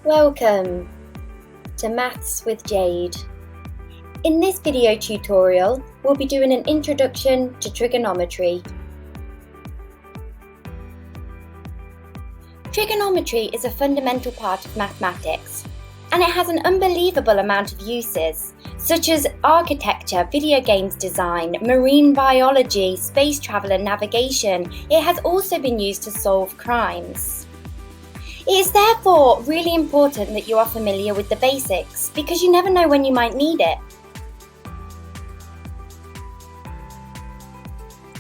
Welcome to Maths with Jade. In this video tutorial, we'll be doing an introduction to trigonometry. Trigonometry is a fundamental part of mathematics, and it has an unbelievable amount of uses, such as architecture, video games design, marine biology, space travel and navigation. It has also been used to solve crimes. It is therefore really important that you are familiar with the basics, because you never know when you might need it.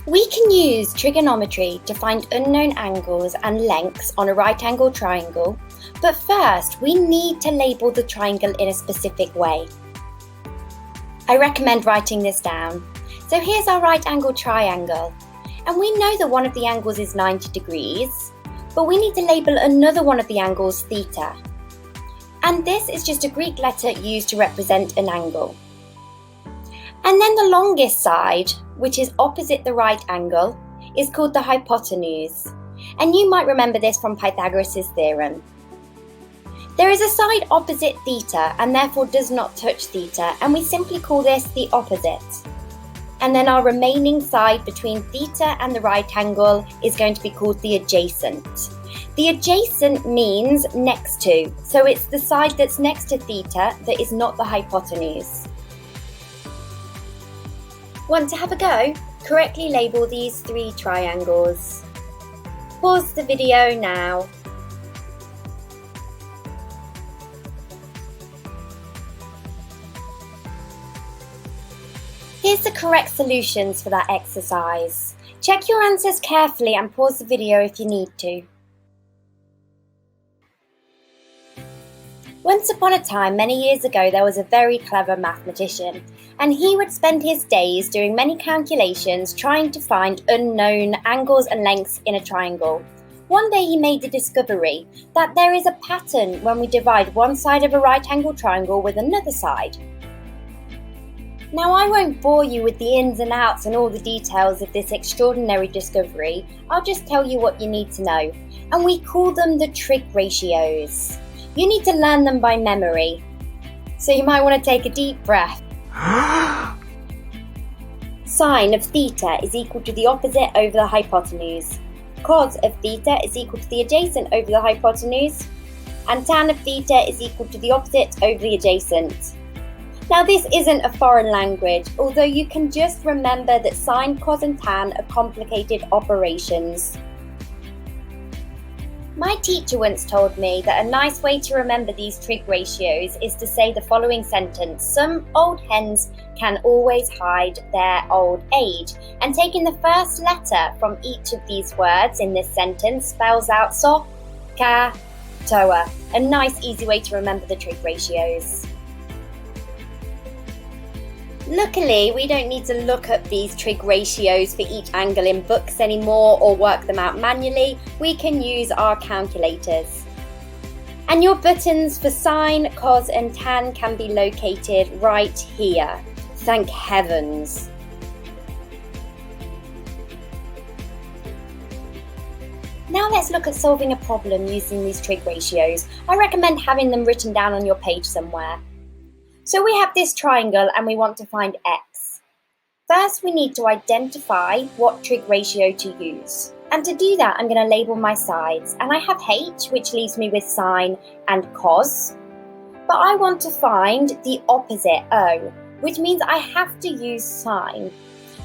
We can use trigonometry to find unknown angles and lengths on a right-angle triangle, but first we need to label the triangle in a specific way. I recommend writing this down. So here's our right-angle triangle, and we know that one of the angles is 90 degrees, but we need to label another one of the angles theta. And this is just a Greek letter used to represent an angle. And then the longest side, which is opposite the right angle, is called the hypotenuse. And you might remember this from Pythagoras' theorem. There is a side opposite theta and therefore does not touch theta, and we simply call this the opposite. And then our remaining side between theta and the right angle is going to be called the adjacent. The adjacent means next to, so it's the side that's next to theta that is not the hypotenuse. Want to have a go? Correctly label these three triangles. Pause the video now. Here's the correct solutions for that exercise. Check your answers carefully and pause the video if you need to. Once upon a time, many years ago, there was a very clever mathematician, and he would spend his days doing many calculations trying to find unknown angles and lengths in a triangle. One day he made the discovery that there is a pattern when we divide one side of a right-angle triangle with another side. Now, I won't bore you with the ins and outs and all the details of this extraordinary discovery. I'll just tell you what you need to know. And we call them the trig ratios. You need to learn them by memory. So you might want to take a deep breath. Sine of theta is equal to the opposite over the hypotenuse. Cos of theta is equal to the adjacent over the hypotenuse. And tan of theta is equal to the opposite over the adjacent. Now, this isn't a foreign language, although you can just remember that sine, cos and tan are complicated operations. My teacher once told me that a nice way to remember these trig ratios is to say the following sentence: some old hens can always hide their old age. And taking the first letter from each of these words in this sentence spells out so, ka, toa. A nice easy way to remember the trig ratios. Luckily, we don't need to look up these trig ratios for each angle in books anymore or work them out manually. We can use our calculators. And your buttons for sine, cos and tan can be located right here. Thank heavens. Now let's look at solving a problem using these trig ratios. I recommend having them written down on your page somewhere. So we have this triangle and we want to find x. First, we need to identify what trig ratio to use. And to do that, I'm going to label my sides. And I have h, which leaves me with sine and cos. But I want to find the opposite, o, which means I have to use sine.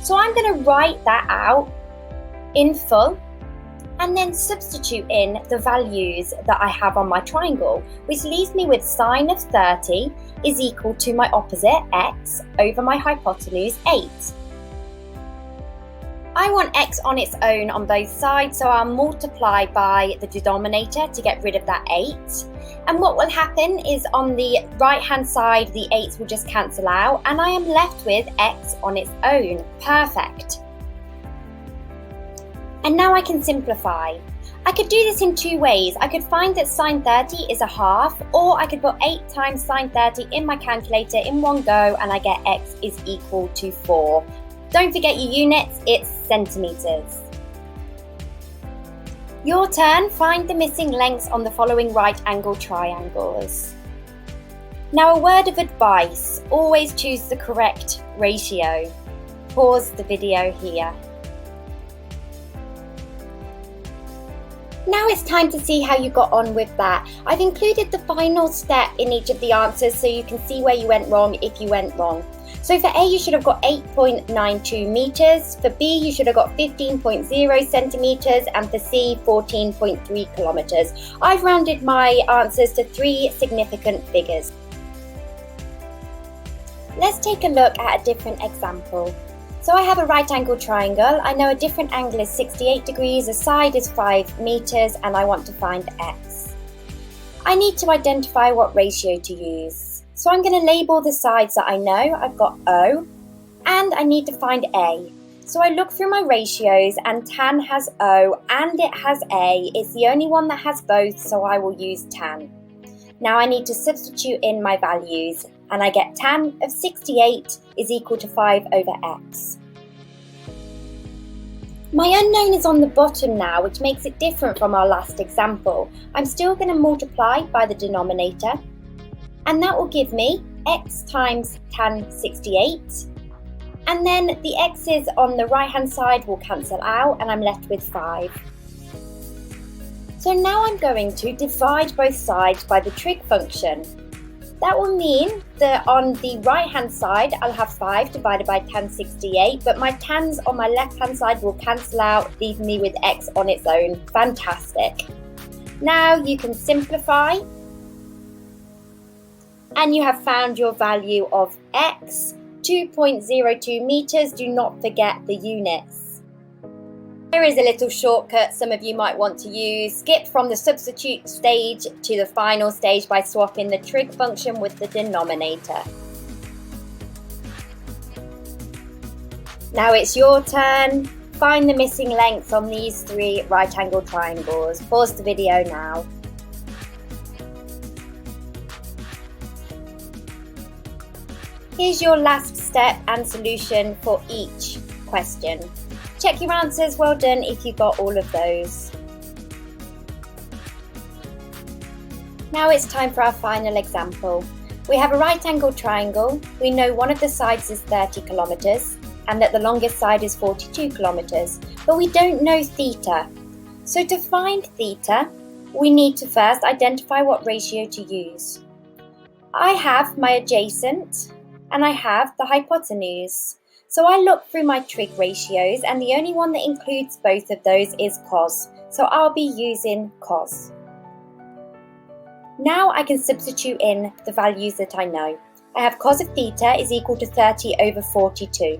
So I'm going to write that out in full and then substitute in the values that I have on my triangle, which leaves me with sine of 30 is equal to my opposite, x, over my hypotenuse, 8. I want x on its own on both sides, so I'll multiply by the denominator to get rid of that 8. And what will happen is on the right-hand side, the 8s will just cancel out, and I am left with x on its own. Perfect. And now I can simplify. I could do this in two ways. I could find that sine 30 is a half, or I could put 8 times sine 30 in my calculator in one go and I get x is equal to 4. Don't forget your units, it's centimetres. Your turn, find the missing lengths on the following right angle triangles. Now a word of advice, always choose the correct ratio. Pause the video here. Now it's time to see how you got on with that. I've included the final step in each of the answers so you can see where you went wrong if you went wrong. So for A you should have got 8.92 meters, for B you should have got 15.0 centimeters, and for C 14.3 kilometers. I've rounded my answers to 3 significant figures. Let's take a look at a different example. So I have a right angle triangle. I know a different angle is 68 degrees, a side is 5 meters, and I want to find x. I need to identify what ratio to use. So I'm going to label the sides that I know. I've got O, and I need to find A. So I look through my ratios, and tan has O and it has A. It's the only one that has both, so I will use tan. Now I need to substitute in my values, and I get tan of 68 is equal to 5 over x. My unknown is on the bottom now, which makes it different from our last example. I'm still going to multiply by the denominator, and that will give me x times tan 68. And then the x's on the right hand side will cancel out, and I'm left with 5. So now I'm going to divide both sides by the trig function. That will mean that on the right hand side I'll have 5 divided by tan 68, but my tans on my left hand side will cancel out, leaving me with x on its own. Fantastic. Now you can simplify, and you have found your value of x, 2.02 meters. Do not forget the units. Here is a little shortcut some of you might want to use. Skip from the substitute stage to the final stage by swapping the trig function with the denominator. Now it's your turn. Find the missing lengths on these 3 right angle triangles. Pause the video now. Here's your last step and solution for each question. Check your answers, well done if you got all of those. Now it's time for our final example. We have a right angle triangle. We know one of the sides is 30 kilometers and that the longest side is 42 kilometers, but we don't know theta. So to find theta, we need to first identify what ratio to use. I have my adjacent and I have the hypotenuse. So I look through my trig ratios, and the only one that includes both of those is cos. So I'll be using cos. Now I can substitute in the values that I know. I have cos of theta is equal to 30 over 42.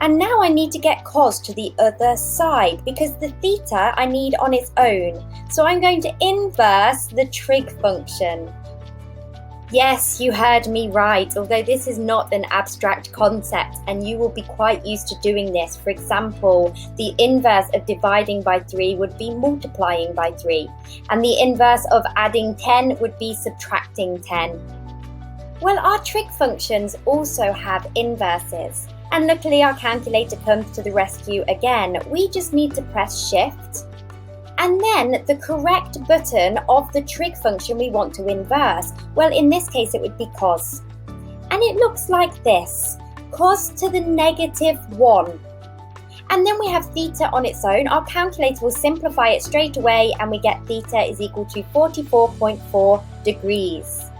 And now I need to get cos to the other side because the theta I need on its own. So I'm going to inverse the trig function. Yes, you heard me right, although this is not an abstract concept and you will be quite used to doing this. For example, the inverse of dividing by 3 would be multiplying by 3, and the inverse of adding 10 would be subtracting 10. Well, our trig functions also have inverses, and luckily our calculator comes to the rescue again. We just need to press shift and then the correct button of the trig function we want to inverse. Well, in this case, it would be cos. And it looks like this, cos to the -1. And then we have theta on its own. Our calculator will simplify it straight away, and we get theta is equal to 44.4 degrees.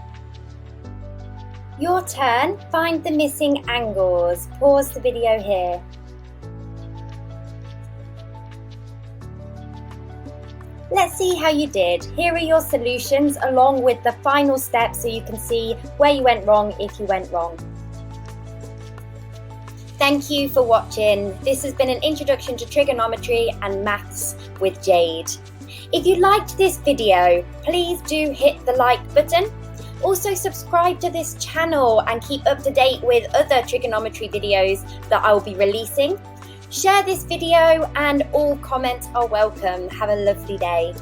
Your turn, find the missing angles. Pause the video here. Let's see how you did. Here are your solutions along with the final steps so you can see where you went wrong if you went wrong. Thank you for watching. This has been an introduction to trigonometry and maths with Jade. If you liked this video, please do hit the like button. Also subscribe to this channel and keep up to date with other trigonometry videos that I will be releasing. Share this video and all comments are welcome. Have a lovely day.